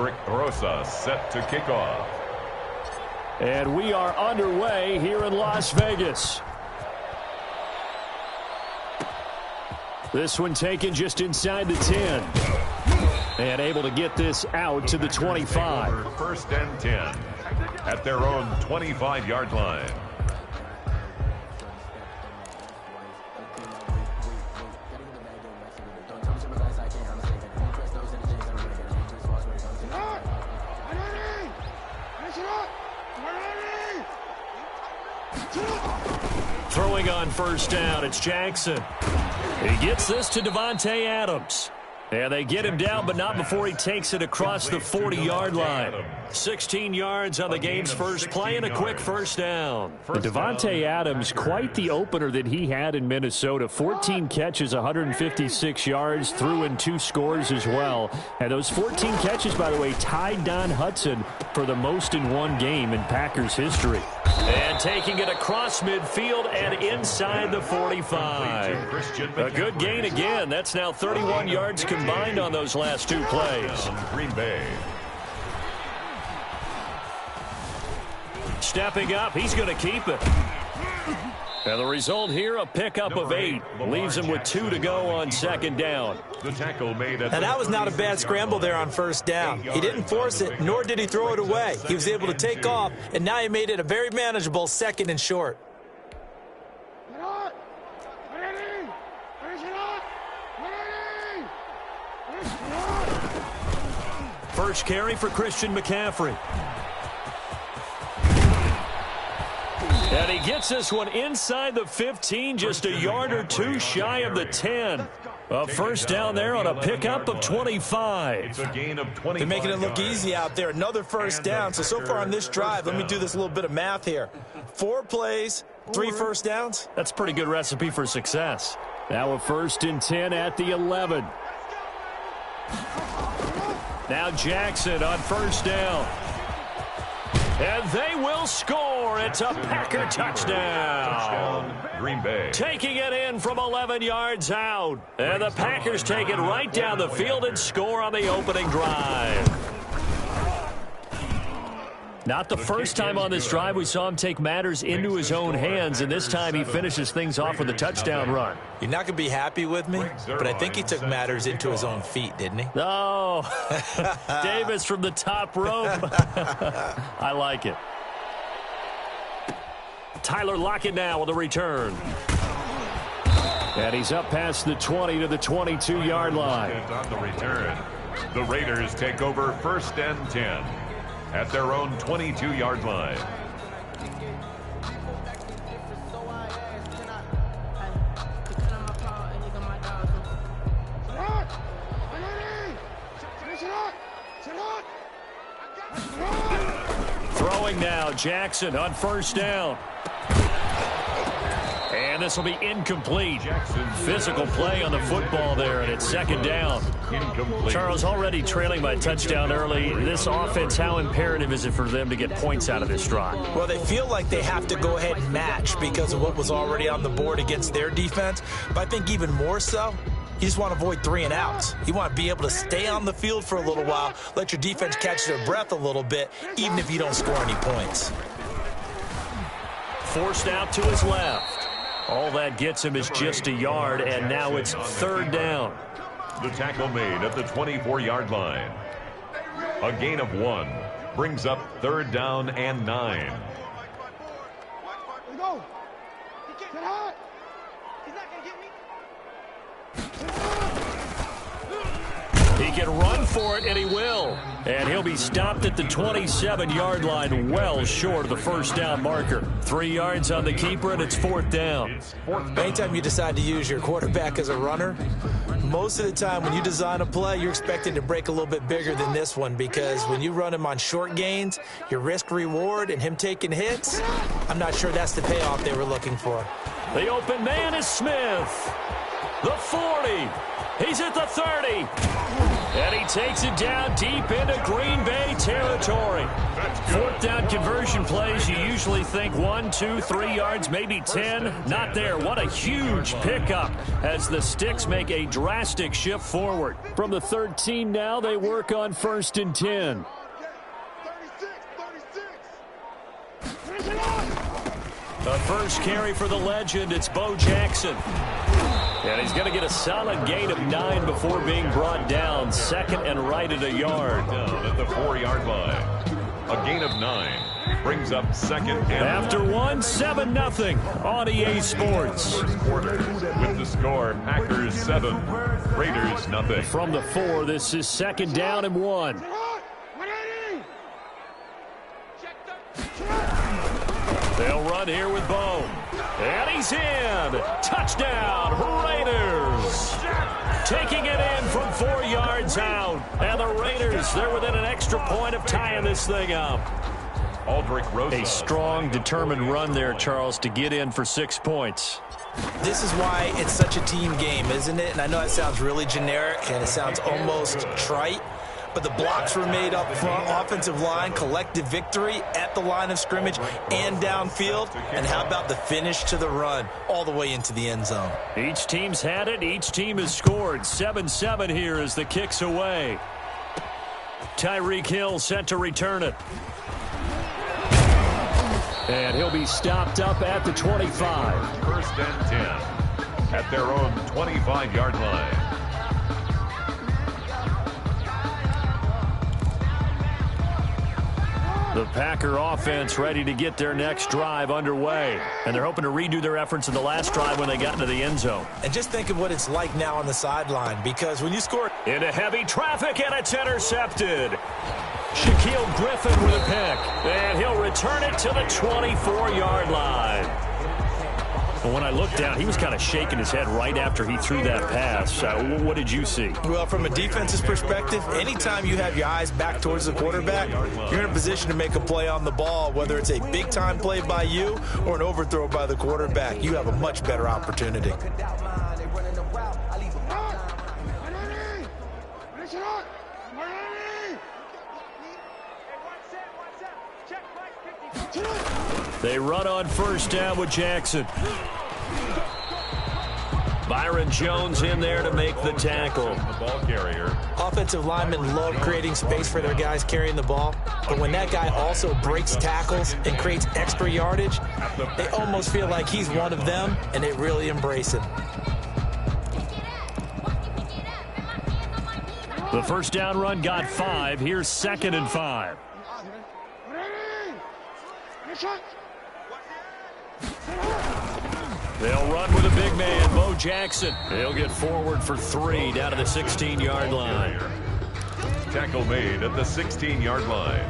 Maverick Rosas set to kick off. And we are underway here in Las Vegas. This one taken just inside the 10. And able to get this out to the 25. First and 10 at their own 25-yard line. Throwing on first down, it's Jackson. He gets this to Davante Adams. And they get him down, but not before he takes it across the 40-yard line. 16 yards on the game's first play and a quick first down. Davante Adams, quite the opener that he had in Minnesota. 14 catches, 156 yards, threw in 2 scores as well. And those 14 catches, by the way, tied Don Hudson for the most in one game in Packers history. And taking it across midfield and inside the 45. A good gain again. That's now 31 yards combined on those last 2 plays. Green Bay. Stepping up, he's going to keep it. And the result here, a pickup of 8. Leaves him with 2 to go on second down. The tackle made at and that was not a bad scramble there on first down. He didn't force it, nor did he throw it away. He was able to take off, and now he made it a very manageable second and short. First carry for Christian McCaffrey. And he gets this one inside the 15, just a yard or 2 shy of the 10. A first down there on a pickup of 25. It's a gain of 25. They're making it look easy out there. Another first down. So far on this drive, let me do this little bit of math here. 4 plays, 3 first downs. That's a pretty good recipe for success. Now a first and 10 at the 11. Now Jackson on first down. And they will score. It's a Packer touchdown. Green Bay. Taking it in from 11 yards out. And the Packers take it right down the field and score on the opening drive. Not the first time on this drive we saw him take matters into his own hands, and this time he finishes things off with a touchdown run. You're not going to be happy with me, but I think he took matters into his own feet, didn't he? Oh, Davis from the top rope. I like it. Tyler Lockett now with a return. And he's up past the 20 to the 22-yard line. On the return, the Raiders take over first and 10 at their own 22-yard line. Throwing now, Jackson on first down. And this will be incomplete. Physical play on the football there, and it's second down. Incomplete. Charles, already trailing by a touchdown early. This offense, how imperative is it for them to get points out of this drive? Well, they feel like they have to go ahead and match because of what was already on the board against their defense. But I think even more so, you just want to avoid 3 and outs. You want to be able to stay on the field for a little while, let your defense catch their breath a little bit, even if you don't score any points. Forced out to his left. All that gets him is just a yard, and now it's third down. The tackle made at the 24-yard line. A gain of 1 brings up third down and 9. Go. Get hot. He's not going to get me. He can run for it, and he will. And he'll be stopped at the 27-yard line, well short of the first down marker. 3 yards on the keeper, and it's fourth down. Anytime you decide to use your quarterback as a runner, most of the time when you design a play, you're expecting to break a little bit bigger than this one because when you run him on short gains, your risk-reward and him taking hits, I'm not sure that's the payoff they were looking for. The open man is Smith. The 40. He's at the 30. And he takes it down deep into Green Bay territory. Fourth down conversion plays, you usually think 1, 2, 3 yards, maybe 10. Not there. What a huge pickup as the Sticks make a drastic shift forward. From the 13 now, they work on 1st and 10. The first carry for the legend, it's Bo Jackson. And he's going to get a solid gain of 9 before being brought down. Second and right at a yard. Down at the 4-yard line. A gain of 9 brings up second and after 7-0 on EA Sports. With the score, Packers 7, Raiders 0. From the 4, this is 2nd down and 1. They'll run here with Bo. And he's in. Touchdown, Raiders. Taking it in from 4 yards out. And the Raiders, they're within an extra point of tying this thing up. A strong, determined run there, Charles, to get in for 6 points. This is why it's such a team game, isn't it? And I know it sounds really generic and it sounds almost trite, but the blocks were made up front, offensive line, collective victory at the line of scrimmage and downfield. And how about the finish to the run all the way into the end zone? Each team's had it. Each team has scored. 7-7 here as the kick's away. Tyreek Hill set to return it. And he'll be stopped up at the 25. 1st and 10 at their own 25-yard line. The Packer offense ready to get their next drive underway. And they're hoping to redo their efforts in the last drive when they got into the end zone. And just think of what it's like now on the sideline, because when you score into heavy traffic, and it's intercepted. Shaquille Griffin with a pick. And he'll return it to the 24-yard line. Well, when I looked down, he was kind of shaking his head right after he threw that pass. What did you see? Well, from a defense's perspective, anytime you have your eyes back towards the quarterback, you're in a position to make a play on the ball, whether it's a big-time play by you or an overthrow by the quarterback. You have a much better opportunity. They run on 1st down with Jackson. Byron Jones in there to make the tackle. The ball carrier. Offensive linemen love creating space for their guys carrying the ball, but when that guy also breaks tackles and creates extra yardage, they almost feel like he's one of them, and they really embrace him. The 1st down run got 5. Here's 2nd and 5. They'll run with a big man, Bo Jackson. He'll get forward for 3 down to the 16-yard line. Tackle made at the 16-yard line.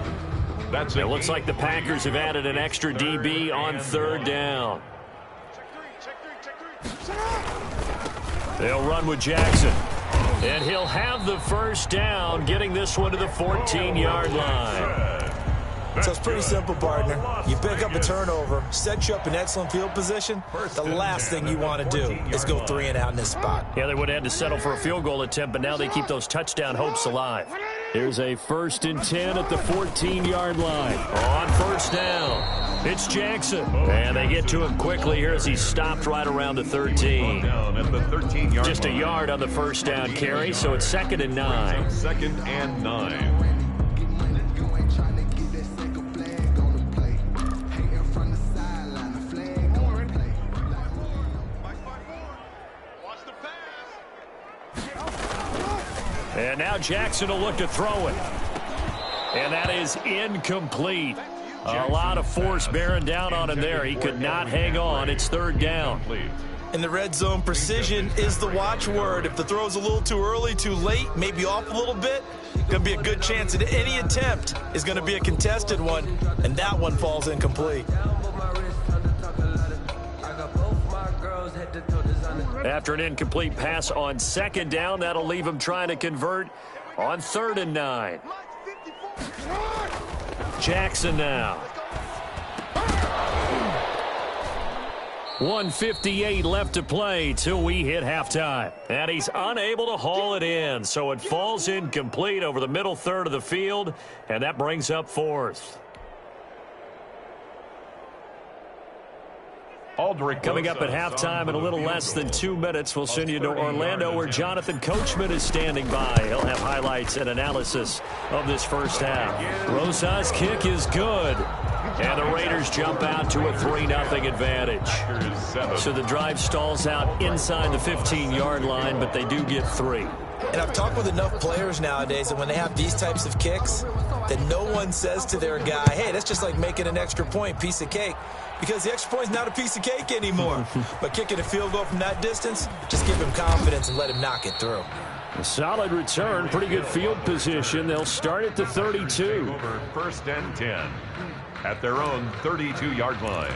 That's it. It looks like the Packers have added an extra DB on 3rd down. They'll run with Jackson. And he'll have the 1st down, getting this one to the 14-yard line. So it's pretty simple, partner. You pick up a turnover, set you up in excellent field position. The last thing you want to do is go 3 and out in this spot. Yeah, they would have had to settle for a field goal attempt, but now they keep those touchdown hopes alive. Here's a 1st and 10 at the 14-yard line. On 1st down, it's Jackson. And they get to him quickly here as he's stopped right around the 13. Down at the 13-yard Just a yard on the 1st down carry, so it's 2nd and 9. 2nd and 9. And now Jackson will look to throw it. And that is incomplete. A lot of force bearing down on him there. He could not hang on. It's 3rd down. In the red zone, precision is the watchword. If the throw's a little too early, too late, maybe off a little bit, going to be a good chance that any attempt is going to be a contested one, and that one falls incomplete. After an incomplete pass on 2nd down, that'll leave him trying to convert on 3rd and 9. Jackson now. 1:58 left to play till we hit halftime. And he's unable to haul it in, so it falls incomplete over the middle third of the field, and that brings up fourth. Coming up at halftime in a little less than 2 minutes, we'll send you to Orlando where Jonathan Coachman is standing by. He'll have highlights and analysis of this first half. Rosa's kick is good. And the Raiders jump out to a 3-0 advantage. So the drive stalls out inside the 15-yard line, but they do get 3. And I've talked with enough players nowadays, and when they have these types of kicks, that no one says to their guy, hey, that's just like making an extra point, piece of cake. Because the extra point's not a piece of cake anymore. But kicking a field goal from that distance, just give him confidence and let him knock it through. A solid return, pretty good field position. They'll start at the 32. Over 1st and 10 at their own 32-yard line.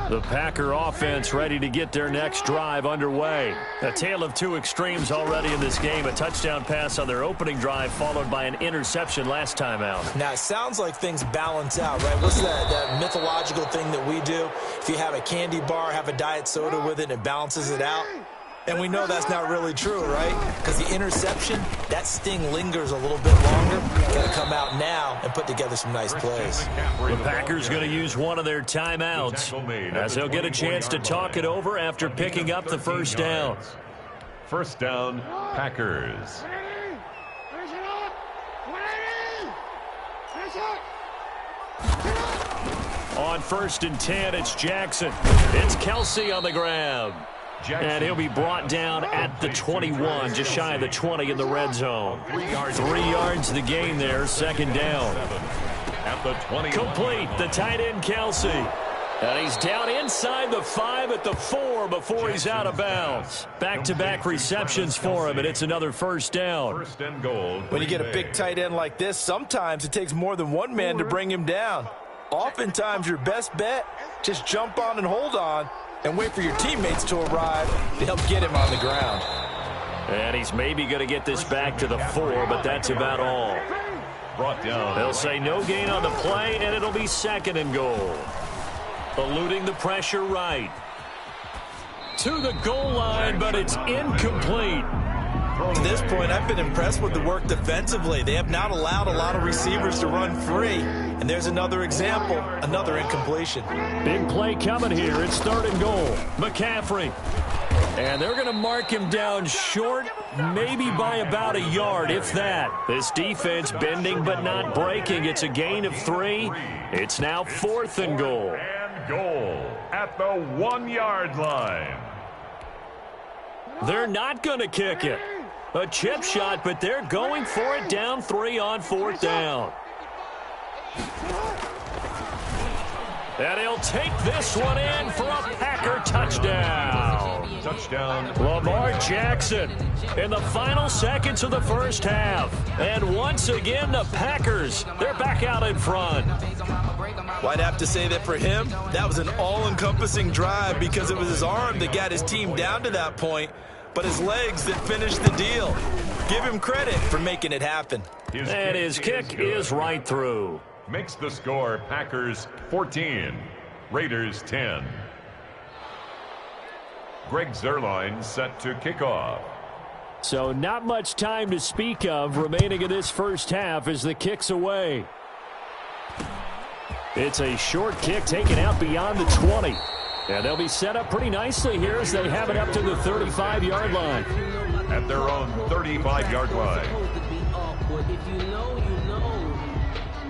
The Packer offense ready to get their next drive underway. A tale of two extremes already in this game. A touchdown pass on their opening drive followed by an interception last time out. Now, it sounds like things balance out, right? What's that mythological thing that we do? If you have a candy bar, have a diet soda with it, and it balances it out. And we know that's not really true, right? Because the interception, that sting lingers a little bit longer. Got to come out now and put together some nice plays. The Packers going to use one of their timeouts as they'll get a chance to talk it over after picking up the first down. First down, Packers. On 1st and 10, it's Jackson. It's Kelsey on the ground. And he'll be brought down at the 21, just shy of the 20 in the red zone. 3 yards the gain there, 2nd down. At the 20. Complete, the tight end Kelsey. And he's down inside the 5 at the 4 before he's out of bounds. Back-to-back receptions for him, and it's another first down. 1st and goal. When you get a big tight end like this, sometimes it takes more than one man to bring him down. Oftentimes, your best bet, just jump on and hold on and wait for your teammates to arrive to help get him on the ground. And he's maybe going to get this back to the 4, but that's about all. Brought down. They'll say no gain on the play, and it'll be 2nd and goal. Eluding the pressure right. To the goal line, but it's incomplete. To this point, I've been impressed with the work defensively. They have not allowed a lot of receivers to run free. And there's another example, another incompletion. Big play coming here. It's 3rd and goal. McCaffrey. And they're going to mark him down short, maybe by about a yard, if that. This defense bending but not breaking. It's a gain of 3. It's now 4th and goal. And goal at the 1-yard line. They're not going to kick it. A chip shot, but they're going for it down 3 on 4th down. And he'll take this one in for a Packer touchdown. Touchdown. Lamar Jackson in the final seconds of the first half. And once again, the Packers, they're back out in front. Well, I'd have to say that for him, that was an all-encompassing drive because it was his arm that got his team down to that point, but his legs that finished the deal. Give him credit for making it happen. And his kick is right through. Makes the score Packers 14, Raiders 10. Greg Zuerlein set to kick off. So not much time to speak of remaining in this first half as the kick's away. It's a short kick taken out beyond the 20. And they'll be set up pretty nicely here as they have it up to the 35-yard line. At their own 35-yard line. If you know, you know.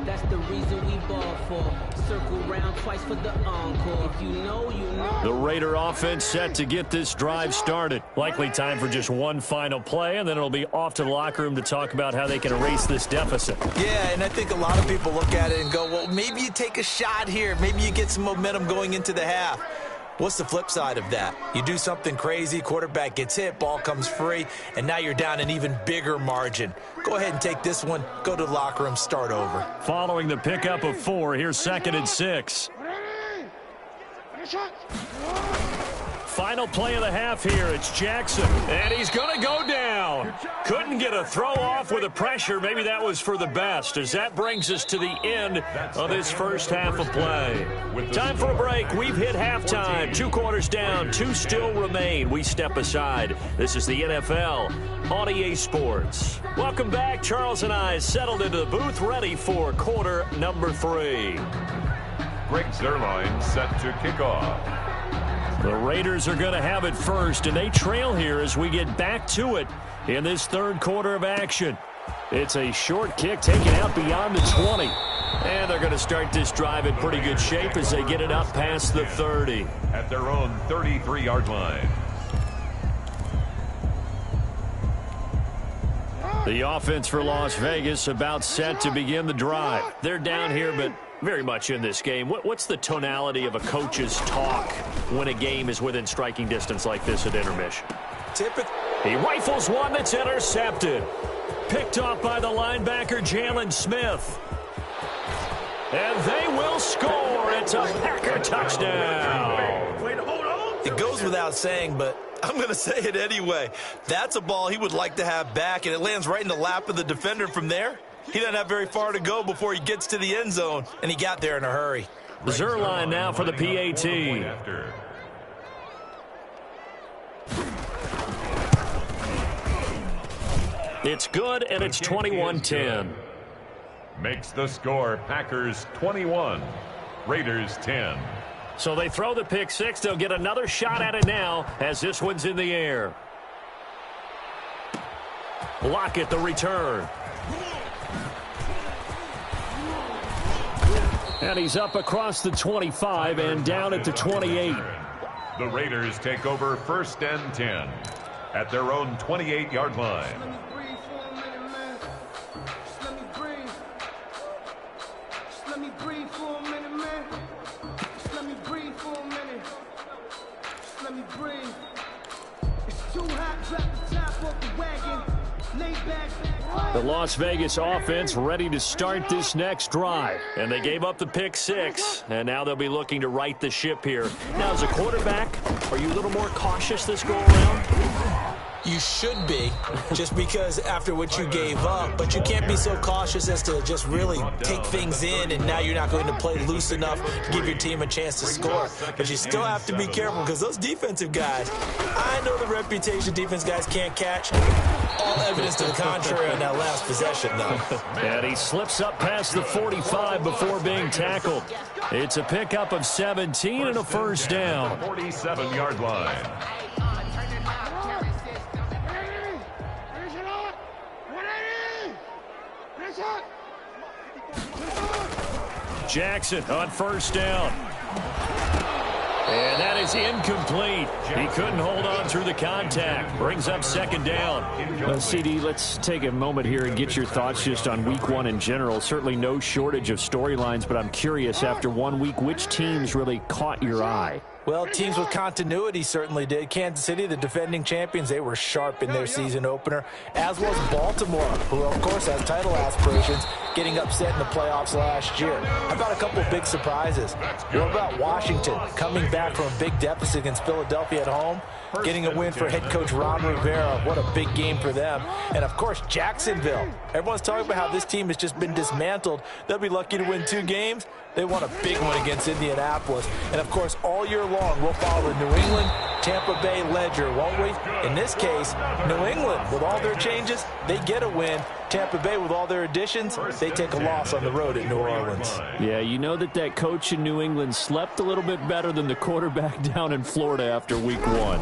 That's the reason we ball for. Circle round twice for the encore. If you know, you know. The Raider offense set to get this drive started. Likely time for just one final play, and then it'll be off to the locker room to talk about how they can erase this deficit. Yeah, and I think a lot of people look at it and go, well, maybe you take a shot here. Maybe you get some momentum going into the half. What's the flip side of that? You do something crazy, quarterback gets hit, ball comes free, and now you're down an even bigger margin. Go ahead and take this one, go to the locker room, start over. Following the pickup of 4, here's 2nd and 6. final play of the half here. It's Jackson, and he's going to go down. Couldn't get a throw off with the pressure. Maybe that was for the best, as that brings us to the end of this first half of play. Time for a break. We've hit halftime. 2 quarters down, 2 still remain. We step aside. This is the NFL on EA Sports. Welcome back. Charles and I settled into the booth, ready for quarter number 3. Greg Zerline set to kick off. The Raiders are going to have it first, and they trail here as we get back to it in this third quarter of action. It's a short kick taken out beyond the 20. And they're going to start this drive in pretty good shape as they get it up past the 30. At their own 33-yard line. The offense for Las Vegas about set to begin the drive. They're down here, but very much in this game. What's the tonality of a coach's talk when a game is within striking distance like this at intermission? He rifles one that's intercepted. Picked off by the linebacker, Jalen Smith. And they will score. It's a Packer touchdown. It goes without saying, but I'm going to say it anyway. That's a ball he would like to have back, and it lands right in the lap of the defender from there. He doesn't have very far to go before he gets to the end zone, and he got there in a hurry. Zerline now for the PAT. It's good, and it's 21-10. Makes the score Packers 21, Raiders 10. So they throw the pick six. They'll get another shot at it now as this one's in the air. Lockett the return. And he's up across the 25 and down at the 28. The Raiders take over 1st and 10 at their own 28-yard line. The Las Vegas offense ready to start this next drive. And they gave up the pick six, and now they'll be looking to right the ship here. Now, as a quarterback, are you a little more cautious this go-around? You should be, just because after what you gave up, but you can't be so cautious as to just really take things in, and now you're not going to play loose enough to give your team a chance to score. But you still have to be careful, because those defensive guys, I know the reputation defense guys can't catch. All evidence to the contrary on that last possession, though. And he slips up past the 45 before being tackled. It's a pickup of 17 and a first down. 47-yard line. Jackson on first down. And that is incomplete. He couldn't hold on through the contact. Brings up second down. CD, let's take a moment here and get your thoughts just on week one in general. Certainly no shortage of storylines, but I'm curious, after 1 week, which teams really caught your eye? Well, teams with continuity certainly did. Kansas City, the defending champions, they were sharp in their season opener, as was Baltimore, who, of course, has title aspirations, getting upset in the playoffs last year. How about a couple of big surprises? What about Washington coming back from a big deficit against Philadelphia at home, getting a win for head coach Ron Rivera? What a big game for them. And, of course, Jacksonville. Everyone's talking about how this team has just been dismantled. They'll be lucky to win 2 games. They won a big one against Indianapolis. And, of course, all year long, we'll follow the New England, Tampa Bay ledger, won't we? In this case, New England, with all their changes, they get a win. Tampa Bay, with all their additions, they take a loss on the road at New Orleans. Yeah, you know that coach in New England slept a little bit better than the quarterback down in Florida after week 1.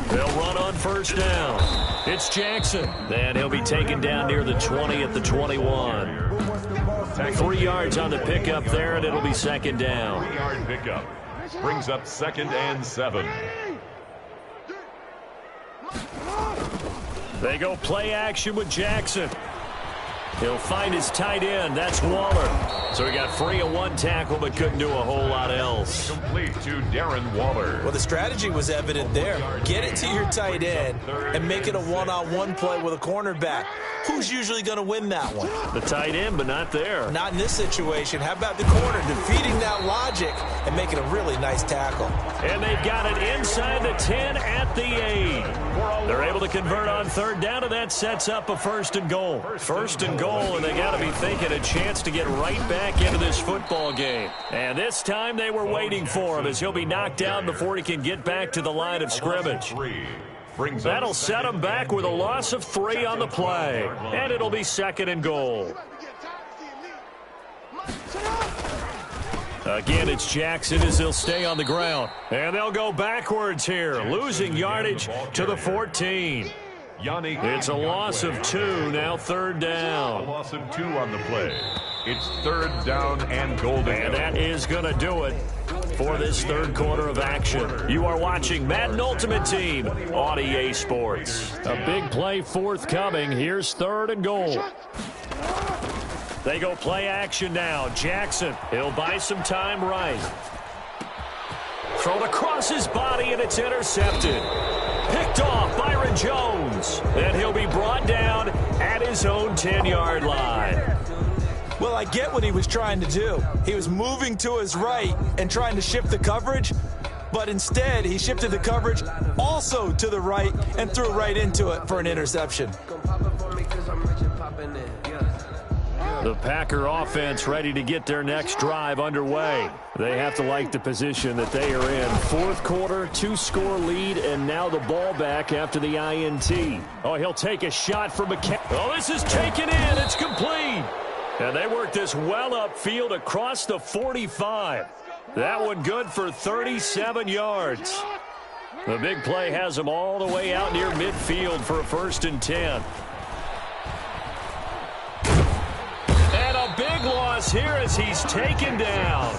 They'll run on first down. It's Jackson. And he'll be taken down near the 20 at the 21. 3 yards on the pickup there, and it'll be second down. 3-yard pickup. Brings up 2nd and 7. They go play action with Jackson. He'll find his tight end. That's Waller. So he got free of 1 tackle but couldn't do a whole lot else. Complete to Darren Waller. Well, the strategy was evident there. Get it to your tight end and make it a one-on-one play with a cornerback. who's usually going to win that one? The tight end, but not there. Not in this situation. How about the corner defeating that logic and making a really nice tackle? And they've got it inside the 10 at the 8. They're able to convert on third down, and that sets up a 1st and goal. 1st and goal, and they got to be thinking a chance to get right back into this football game. And this time they were waiting for him as he'll be knocked down before he can get back to the line of scrimmage. That'll set him back with a loss of 3 on the play. And it'll be 2nd and goal. Again, it's Jackson as he'll stay on the ground. And they'll go backwards here, losing yardage to the 14. It's a loss of 2, now 3rd down. A loss of 2 on the play. It's 3rd down and goal. And that is going to do it for this 3rd quarter of action. You are watching Madden Ultimate Team on EA Sports. A big play forthcoming. Here's 3rd and goal. They go play action now. Jackson, he'll buy some time right. Thrown across his body, and it's intercepted. Picked off Byron Jones. And he'll be brought down at his own 10-yard line. Well, I get what he was trying to do. He was moving to his right and trying to shift the coverage, but instead he shifted the coverage also to the right and threw right into it for an interception. The Packer offense ready to get their next drive underway. They have to like the position that they are in. 4th quarter, 2-score lead, and now the ball back after the INT. Oh, he'll take a shot from McCann. Oh, this is taken in. It's complete. And they work this well upfield across the 45. That one good for 37 yards. The big play has them all the way out near midfield for a 1st and 10. And a big loss here as he's taken down.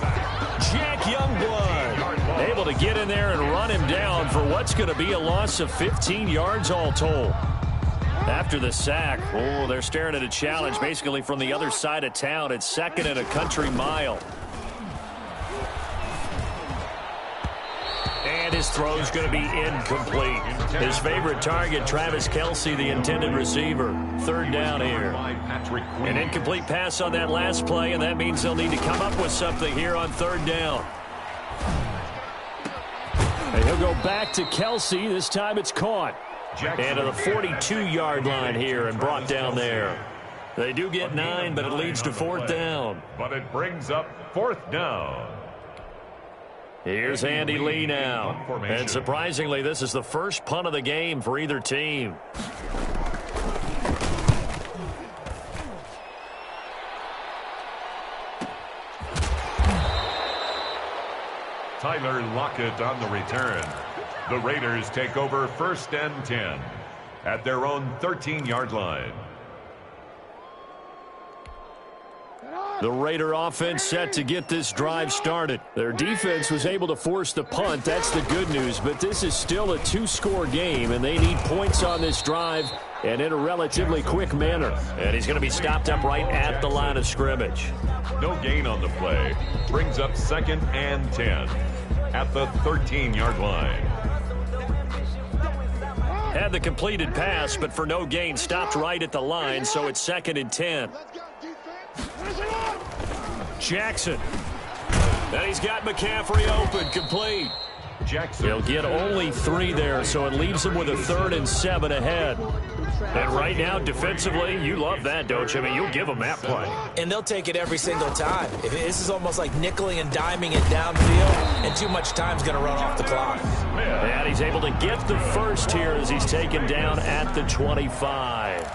Jack Youngblood able to get in there and run him down for what's going to be a loss of 15 yards all told. After the sack, oh, they're staring at a challenge basically from the other side of town. It's 2nd and a country mile. And his throw's going to be incomplete. His favorite target, Travis Kelce, the intended receiver. 3rd down here. An incomplete pass on that last play, and that means they'll need to come up with something here on 3rd down. And he'll go back to Kelce. This time it's caught. And to the 42-yard line here and brought down there. They do get 9, but it leads to 4th down. But it brings up 4th down. Here's Andy Lee now. And surprisingly, this is the first punt of the game for either team. Tyler Lockett on the return. The Raiders take over 1st and 10 at their own 13-yard line. The Raider offense set to get this drive started. Their defense was able to force the punt. That's the good news, but this is still a 2-score game, and they need points on this drive and in a relatively quick manner. And he's going to be stopped up right at the line of scrimmage. No gain on the play. Brings up 2nd and 10 at the 13-yard line. Had the completed pass, but for no gain, stopped right at the line, so it's 2nd and 10. Jackson. And he's got McCaffrey open, complete. Jackson. He'll get only 3 there, so it leaves him with a 3rd and 7 ahead. And right now, defensively, you love that, don't you? I mean, you'll give them that play. And they'll take it every single time. This is almost like nickeling and diming it downfield, and too much time's going to run off the clock. And he's able to get the first here as he's taken down at the 25.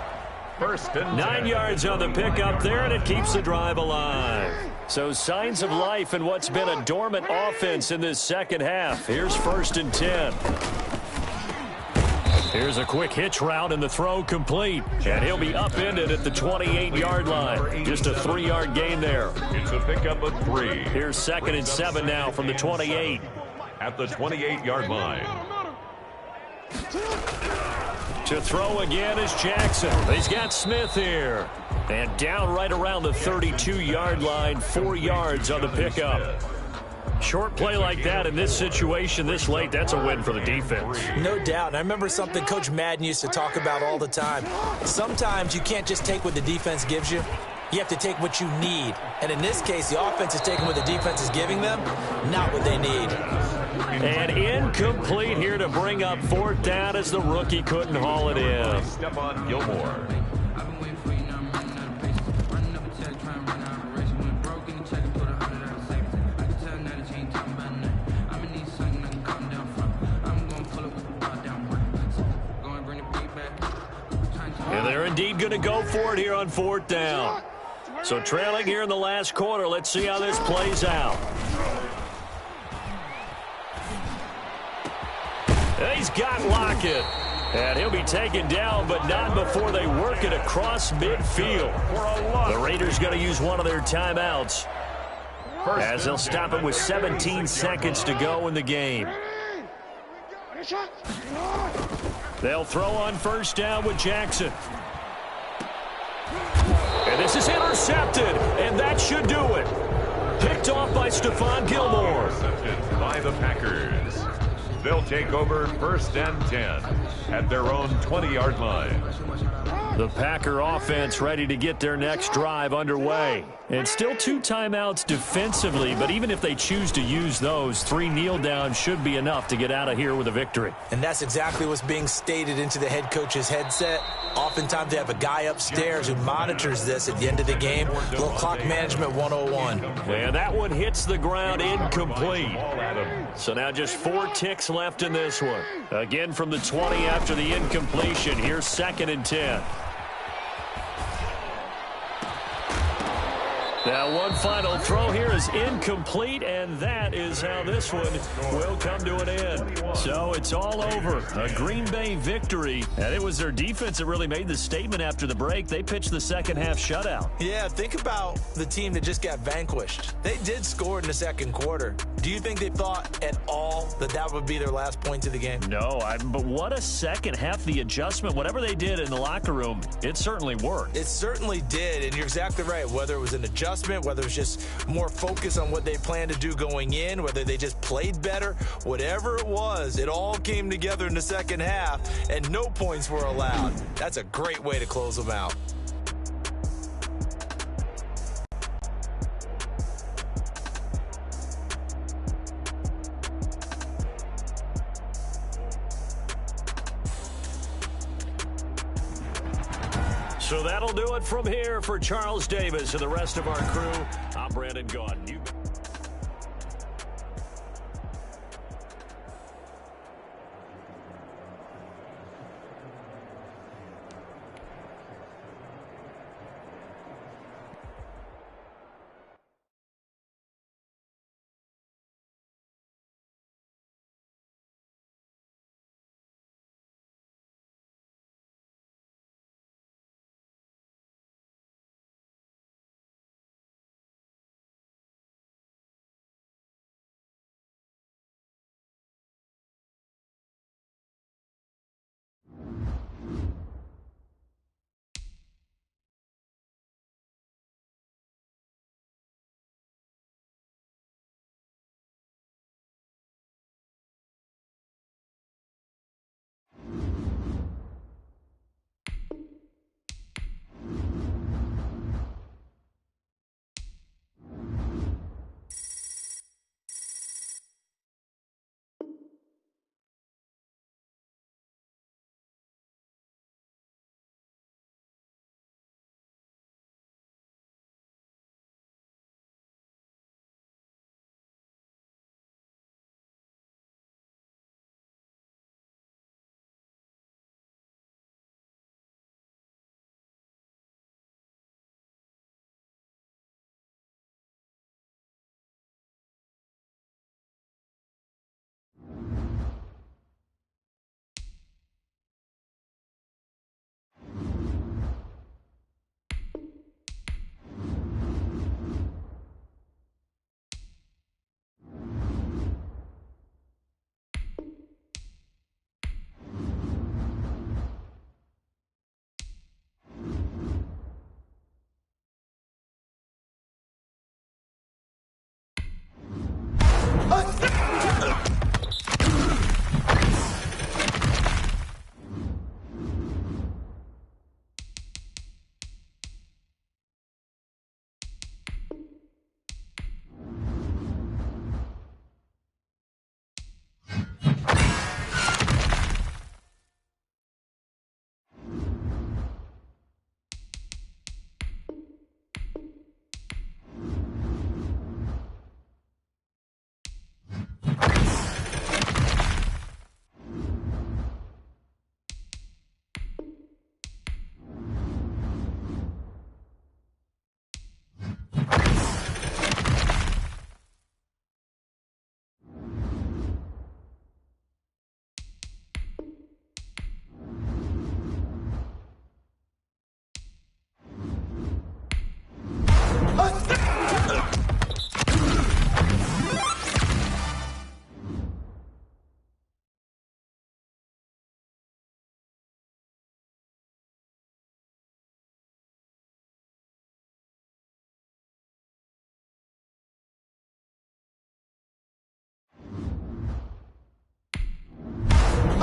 1st and 9 yards on the pickup there, and it keeps the drive alive. So signs of life in what's been a dormant offense in this second half. Here's 1st and 10. Here's a quick hitch route, and the throw complete. And he'll be upended at the 28-yard line. Just a 3-yard gain there. It's a pickup of 3. Here's 2nd and 7 now from the 28. At the 28-yard line. To throw again is Jackson. He's got Smith here. And down right around the 32-yard line, 4 yards on the pickup. Short play like that in this situation this late, that's a win for the defense. No doubt. And I remember something Coach Madden used to talk about all the time. Sometimes you can't just take what the defense gives you. You have to take what you need. And in this case, the offense is taking what the defense is giving them, not what they need. And incomplete here to bring up 4th down as the rookie couldn't haul it in. Stephon Gilmore. And they're indeed going to go for it here on 4th down. So trailing here in the last quarter, let's see how this plays out. He's got Lockett. And he'll be taken down, but not before they work it across midfield. The Raiders going to use one of their timeouts, as they'll stop it with 17 seconds to go in the game. They'll throw on 1st down with Jackson. And this is intercepted, and that should do it. Picked off by Stephon Gilmore. Intercepted by the Packers. They'll take over 1st and 10 at their own 20-yard line. The Packer offense ready to get their next drive underway. And still 2 timeouts defensively, but even if they choose to use those, 3 kneel downs should be enough to get out of here with a victory. And that's exactly what's being stated into the head coach's headset. Oftentimes they have a guy upstairs who monitors this at the end of the game. Little clock management 101. And that one hits the ground incomplete. So now just 4 ticks left in this one. Again from the 20 after the incompletion. Here's 2nd and 10. Now one final throw here is incomplete, and that is how this one will come to an end. So it's all over. A Green Bay victory, and it was their defense that really made the statement after the break. They pitched the second half shutout. Yeah, think about the team that just got vanquished. They did score in the second quarter. Do you think they thought at all that that would be their last point of the game? No, but what a second half. The adjustment, whatever they did in the locker room, it certainly worked. It certainly did, and you're exactly right. Whether it was an adjustment, whether it was just more focus on what they planned to do going in, whether they just played better, whatever it was, it all came together in the second half, and no points were allowed. That's a great way to close them out. So that'll do it from here for Charles Davis and the rest of our crew. I'm Brandon Gaudin.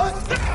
Let's